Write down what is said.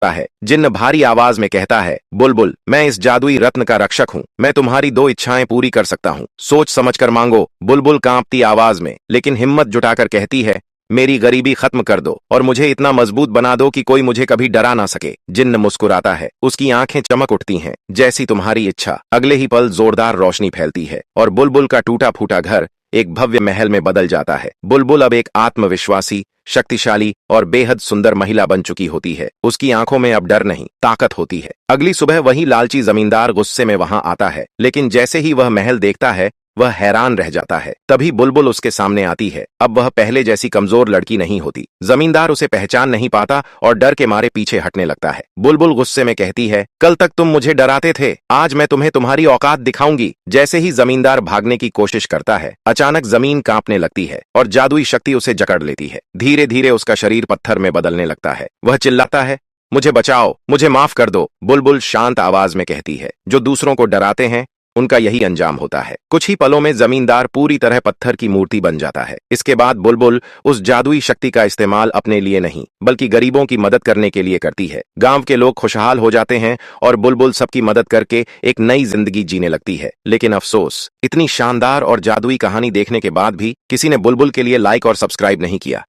है। जिन्न भारी आवाज में कहता है, बुलबुल, मैं इस जादुई रत्न का रक्षक हूँ। मैं तुम्हारी 2 इच्छाएं पूरी कर सकता हूँ। सोच समझकर मांगो। बुलबुल कांपती आवाज में लेकिन हिम्मत जुटाकर कहती है, मेरी गरीबी खत्म कर दो और मुझे इतना मजबूत बना दो कि कोई मुझे कभी डरा ना सके। जिन्न मुस्कुराता है। उसकी आंखें चमक उठती हैं। जैसी तुम्हारी इच्छा। अगले ही पल जोरदार रोशनी फैलती है और बुलबुल का टूटा फूटा घर एक भव्य महल में बदल जाता है। बुलबुल अब एक आत्मविश्वासी, शक्तिशाली और बेहद सुंदर महिला बन चुकी होती है। उसकी आंखों में अब डर नहीं, ताकत होती है। अगली सुबह वही लालची जमींदार गुस्से में वहां आता है, लेकिन जैसे ही वह महल देखता है वह हैरान रह जाता है। तभी बुलबुल उसके सामने आती है। अब वह पहले जैसी कमजोर लड़की नहीं होती। जमींदार उसे पहचान नहीं पाता और डर के मारे पीछे हटने लगता है। बुलबुल गुस्से में कहती है, कल तक तुम मुझे डराते थे, आज मैं तुम्हें तुम्हारी औकात दिखाऊंगी। जैसे ही जमींदार भागने की कोशिश करता है, अचानक जमीन कांपने लगती है और जादुई शक्ति उसे जकड़ लेती है। धीरे धीरे उसका शरीर पत्थर में बदलने लगता है। वह चिल्लाता है, मुझे बचाओ, मुझे माफ कर दो। बुलबुल शांत आवाज में कहती है, जो दूसरों को डराते हैं उनका यही अंजाम होता है। कुछ ही पलों में जमींदार पूरी तरह पत्थर की मूर्ति बन जाता है। इसके बाद बुलबुल उस जादुई शक्ति का इस्तेमाल अपने लिए नहीं बल्कि गरीबों की मदद करने के लिए करती है। गांव के लोग खुशहाल हो जाते हैं और बुलबुल सबकी मदद करके एक नई जिंदगी जीने लगती है। लेकिन अफसोस, इतनी शानदार और जादुई कहानी देखने के बाद भी किसी ने बुलबुल के लिए लाइक और सब्सक्राइब नहीं किया।